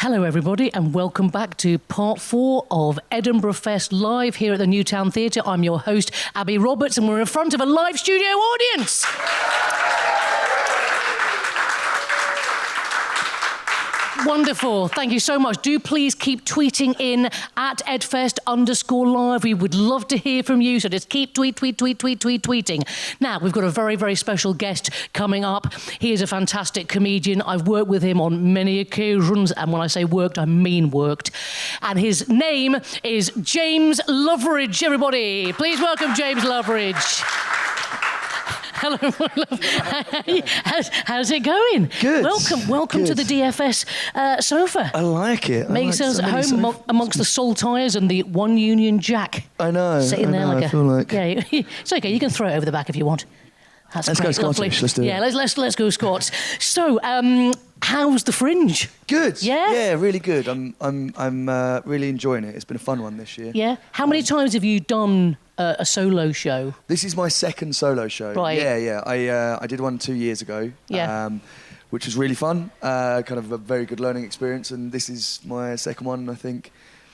Hello everybody and welcome back to part 4 of Edinburgh Fest live here at the Newtown Theatre. I'm your host, Abi Roberts, and we're in front of a live studio audience. Wonderful. Thank you so much. Do please keep tweeting in at edfest_live. We would love to hear from you, so just keep tweeting. Now, we've got a very, very special guest coming up. He is a fantastic comedian. I've worked with him on many occasions, and when I say worked, I mean worked. And his name is James Loveridge, everybody. Please welcome James Loveridge. Hello, my love. How's it going? Good. Welcome to the DFS sofa. I like it. Makes us at home amongst the saltires and the One Union Jack. I know. Sitting there like I feel like... Yeah, it's okay. You can throw it over the back if you want. Let's go Scottish. Let's do it. Yeah, let's go Scots. So, how's the Fringe? Good. Yeah. Yeah, really good. I'm really enjoying it. It's been a fun one this year. Yeah. How many times have you done a solo show? This is my second solo show. Right. Yeah. I did one 2 years ago. Yeah. Which was really fun. Kind of a very good learning experience, and this is my second one. I think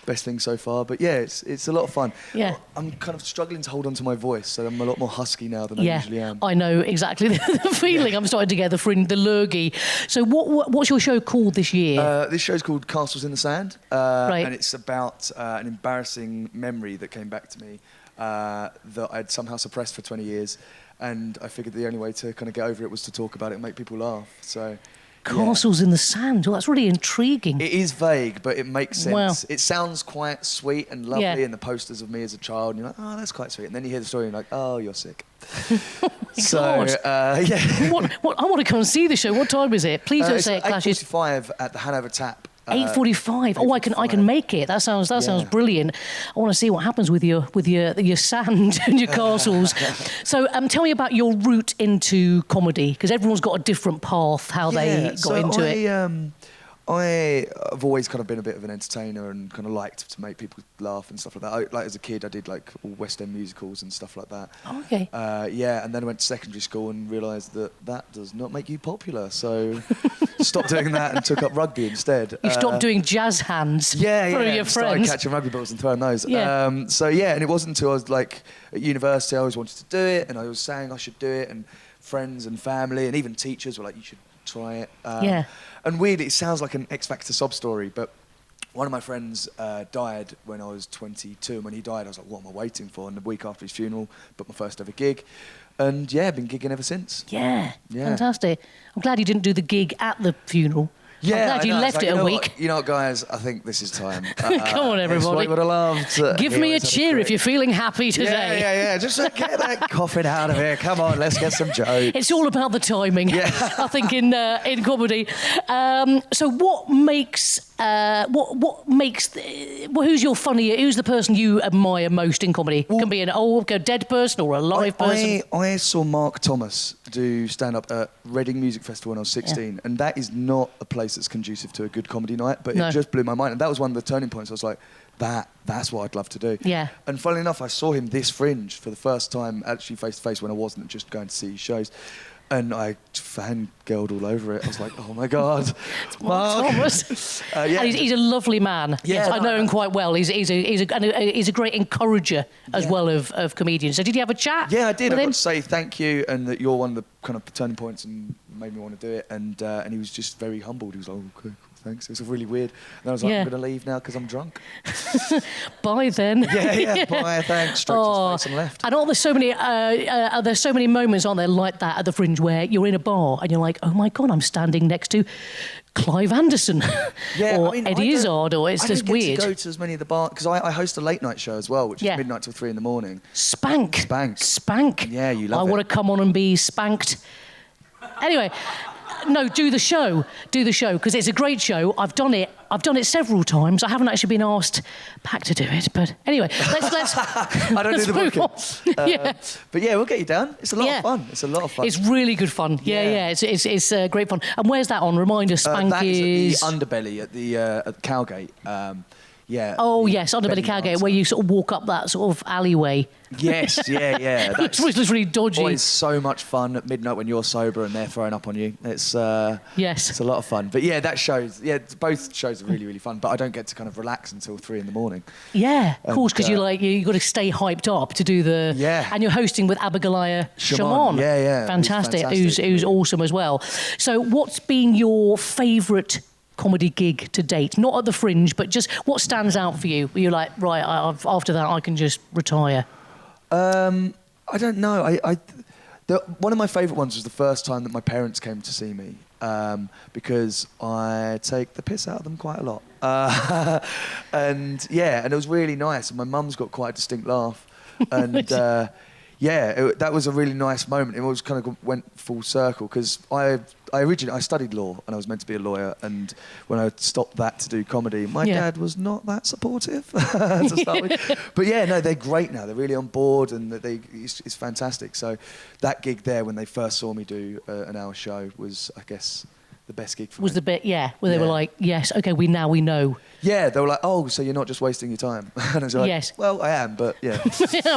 best thing so far. But yeah, it's a lot of fun. Yeah. I'm kind of struggling to hold on to my voice, so I'm a lot more husky now than I usually am. I know exactly the feeling. I'm starting to get the lurgy. So what's your show called this year? This show's called Castles in the Sand, Right. and it's about an embarrassing memory that came back to me that I'd somehow suppressed for 20 years, and I figured the only way to kind of get over it was to talk about it and make people laugh. So. Castles in the Sand. Well, that's really intriguing. It is vague, but it makes sense. Wow. It sounds quite sweet and lovely in the posters of me as a child, and you're like, oh, that's quite sweet. And then you hear the story and you're like, oh, you're sick. So, yeah. What, I want to come and see the show. What time is it? Please don't say it clashes. 8:45 at the Hanover Tap. 8:45. Oh, I can make it. That sounds brilliant. I want to see what happens with your sand and your castles. So, tell me about your route into comedy, because everyone's got a different path how they got into it. I've always kind of been a bit of an entertainer and kind of liked to make people laugh and stuff like that. Like as a kid, I did like all West End musicals and stuff like that. Oh, okay. And then I went to secondary school and realised that does not make you popular. So stopped doing that and took up rugby instead. You stopped doing jazz hands for your friends. Started catching rugby balls and throwing those. Yeah. And it wasn't until I was like at university I always wanted to do it, and I was saying I should do it, and friends and family and even teachers were like, you should try it. And weirdly, it sounds like an X Factor sob story, but one of my friends died when I was 22, and when he died, I was like, what am I waiting for? And the week after his funeral, booked my first ever gig, and I've been gigging ever since. Yeah, fantastic. I'm glad you didn't do the gig at the funeral. Yeah, I'm glad you left it a week. You know what, guys? I think this is time. Come on, everybody. It's what I would have loved. Give me a cheer if you're feeling happy today. Yeah. Just get that coughing out of here. Come on, let's get some jokes. It's all about the timing, I think, in comedy. So what makes... who's the person you admire most in comedy? Well, can be a dead person or a live person. I saw Mark Thomas do stand-up at Reading Music Festival when I was 16, and that is not a place that's conducive to a good comedy night, but it just blew my mind. And that was one of the turning points. I was like, that's what I'd love to do. Yeah. And funnily enough, I saw him this Fringe for the first time, actually face-to-face, when I wasn't just going to see shows. And I fangirled all over it. I was like, oh my God. It's Mark Thomas. And he's a lovely man. Yeah. I know him quite well. He's a great encourager as well of comedians. So did you have a chat? Yeah, I did. I got to say thank you, and that you're one of the kind of turning points and made me want to do it. And he was just very humbled. He was like, oh, okay, thanks. It was really weird. And I was like, I'm going to leave now because I'm drunk. Bye then. Yeah, bye, thanks. Stroked his face and left. And there's so many moments, aren't there, like that at the Fringe where you're in a bar and you're like, oh my God, I'm standing next to Clive Anderson or Eddie Izzard, or it's just weird. I don't get to go to as many of the bars, because I host a late night show as well, which is midnight till 3 in the morning. Spank. Yeah, you love it. I want to come on and be spanked. Anyway, no, do the show, because it's a great show. I've done it several times. I haven't actually been asked back to do it, but anyway, let's I don't do the booking. But we'll get you down. It's a lot of fun. It's really good fun. It's great fun. And where's that on? Remind us, Spank that is at the Underbelly at the Cowgate. Yeah. Oh, yes, Underbelly Cowgate, where you sort of walk up that sort of alleyway. Yes, yeah. Which was really dodgy. Always so much fun at midnight when you're sober and they're throwing up on you. It's yes, it's a lot of fun. But yeah, that shows. Yeah, both shows are really, really fun. But I don't get to kind of relax until 3 a.m. Yeah, of course, because you got to stay hyped up to do the. Yeah. And you're hosting with Abigail Shimon. Yeah. Fantastic. Who's awesome as well. So, what's been your favourite comedy gig to date? Not at the Fringe, but just what stands out for you? Where you're like, right, after that, I can just retire. I don't know. One of my favourite ones was the first time that my parents came to see me, because I take the piss out of them quite a lot. And it was really nice. And my mum's got quite a distinct laugh. And that was a really nice moment. It was kind of went full circle because I studied law and I was meant to be a lawyer, and when I stopped that to do comedy, my dad was not that supportive to start with. But they're great now. They're really on board, and it's fantastic. So that gig there, when they first saw me do an hour show, was, I guess, the best gig for me. Was the bit, where they were like, yes, okay, we know. Yeah, they were like, oh, so you're not just wasting your time. And I was like, yes. Well, I am, but yeah.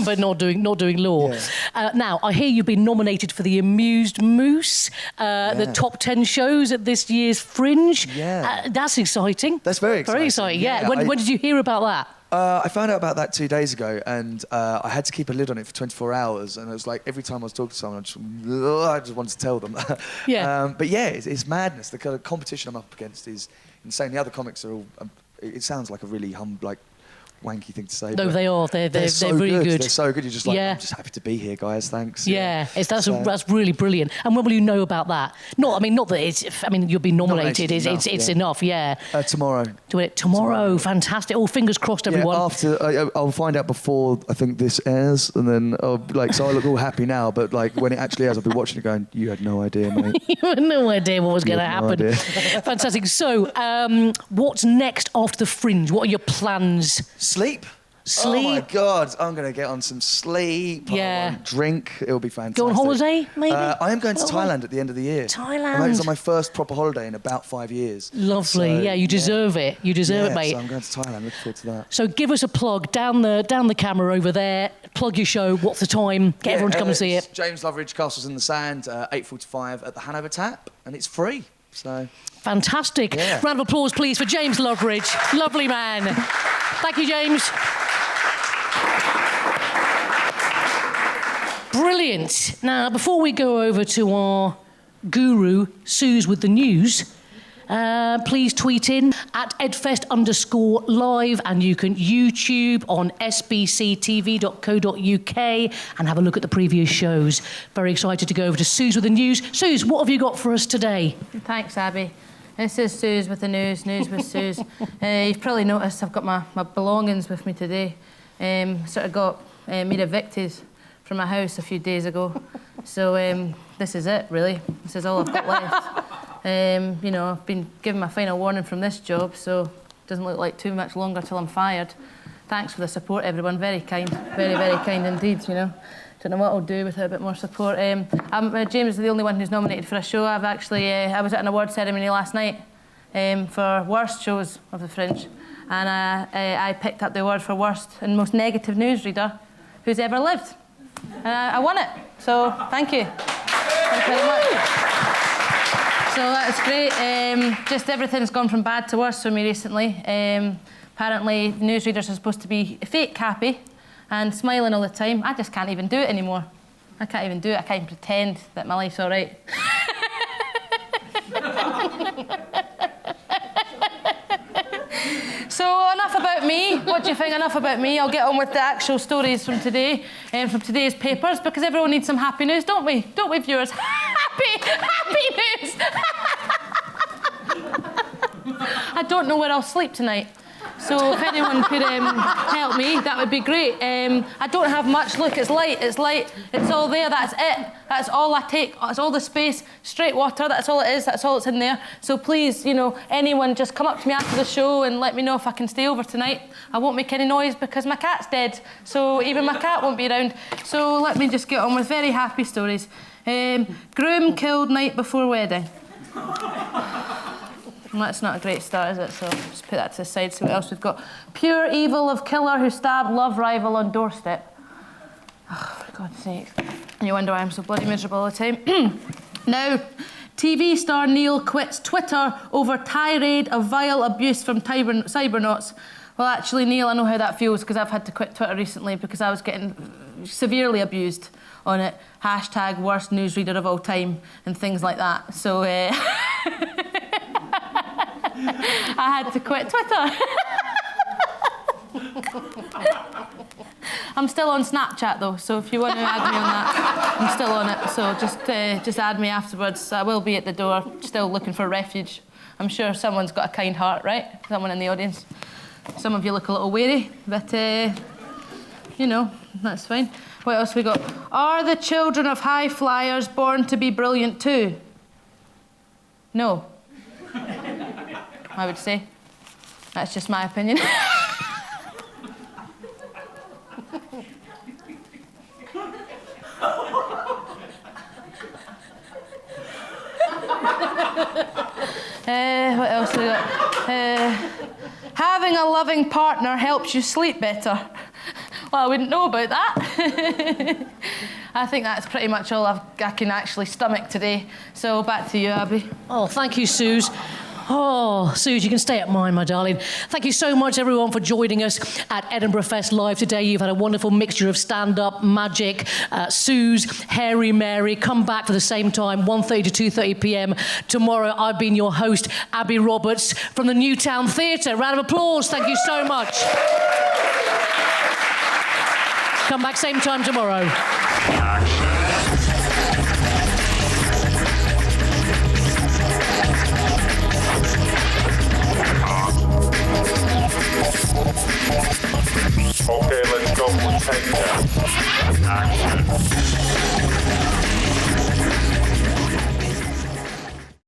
But not doing law. Yeah. Now, I hear you've been nominated for the Amused Moose, the top 10 shows at this year's Fringe. Yeah. That's exciting. That's very exciting. Very exciting, yeah. When did you hear about that? I found out about that 2 days ago, and I had to keep a lid on it for 24 hours. And it was like every time I was talking to someone, I just wanted to tell them. But it's madness. The kind of competition I'm up against is insane. The other comics are all. It sounds like a really wanky thing to say. No, they are. They're so really good. They're so good. You're just like, I'm just happy to be here, guys. Thanks. Yeah, that's really brilliant. And when will you know about that? Not that it's. I mean, you'll be nominated. It's enough. Yeah. Tomorrow. Do it tomorrow. Fantastic. All fingers crossed, everyone. Yeah, after I'll find out before I think this airs, and then so I look all happy now. But like when it actually airs, I'll be watching it going, you had no idea, mate. You had no idea what was going to happen. No Fantastic. So, what's next after the Fringe? What are your plans? Sleep. Oh my God, I'm going to get on some sleep. Yeah. I won't drink. It'll be fantastic. Go on holiday, maybe? I am going to Thailand at the end of the year. Thailand. It's on my first proper holiday in about 5 years. Lovely. So, you deserve it. You deserve it, mate. So I'm going to Thailand. Looking forward to that. So give us a plug down the camera over there. Plug your show. What's the time? Get everyone to come and see it. James Loveridge, Castles in the Sand, 8:45 at the Hanover Tap, and it's free. So fantastic. Yeah. Round of applause, please, for James Loveridge. Lovely man. Thank you, James. Brilliant. Now, before we go over to our guru, Suze, with the news, please tweet in at edfest_live, and you can YouTube on sbctv.co.uk and have a look at the previous shows. Very excited to go over to Suze with the news. Suze, what have you got for us today? Thanks, Abby. This is Suze with the news with Suze. You've probably noticed I've got my belongings with me today. Sort of got me evicted from my house a few days ago. So this is it, really. This is all I've got left. I've been given my final warning from this job, so it doesn't look like too much longer till I'm fired. Thanks for the support, everyone. Very kind. Very, very kind indeed, Don't know what I'll do without a bit more support. James is the only one who's nominated for a show. I was at an award ceremony last night for worst shows of the Fringe, and I picked up the award for worst and most negative newsreader who's ever lived. I won it, so thank you. Thank you very much. So that's great. Just everything's gone from bad to worse for me recently. Apparently, newsreaders are supposed to be fake happy and smiling all the time. I just can't even do it anymore. I can't even do it. I can't even pretend that my life's all right. So enough about me. What do you think? Enough about me. I'll get on with the actual stories from today, from today's papers, because everyone needs some happy news, don't we? Don't we, viewers? Happy news! I don't know where I'll sleep tonight. So if anyone could help me, that would be great. I don't have much. Look, it's light. It's all there. That's it. That's all I take. That's all the space. Straight water. That's all it is. That's all that's in there. So please, anyone just come up to me after the show and let me know if I can stay over tonight. I won't make any noise because my cat's dead. So even my cat won't be around. So let me just get on with very happy stories. Groom killed night before wedding. Well, that's not a great start, is it? So just put that to the side, see what else we've got. Pure evil of killer who stabbed love rival on doorstep. Oh, for God's sake. And you wonder why I'm so bloody miserable all the time. Now, TV star Neil quits Twitter over tirade of vile abuse from cybernauts. Well, actually, Neil, I know how that feels because I've had to quit Twitter recently because I was getting severely abused on it. Hashtag worst newsreader of all time and things like that. So, I had to quit Twitter. I'm still on Snapchat though, so if you want to add me on that, I'm still on it. So just add me afterwards. I will be at the door, still looking for refuge. I'm sure someone's got a kind heart, right? Someone in the audience. Some of you look a little wary, but you know, that's fine. What else we got? Are the children of high flyers born to be brilliant too? No. I would say. That's just my opinion. What else we got? Having a loving partner helps you sleep better. Well, I wouldn't know about that. I think that's pretty much all I can actually stomach today. So back to you, Abi. Oh, thank you, Suze. Oh, Suze, you can stay at mine, my darling. Thank you so much, everyone, for joining us at Edinburgh Fest Live today. You've had a wonderful mixture of stand-up, magic, Suze, Hairy Mary. Come back for the same time, 1:30 to 2:30 p.m. tomorrow. I've been your host, Abi Roberts, from the Newtown Theatre. Round of applause. Thank you so much. Come back same time tomorrow.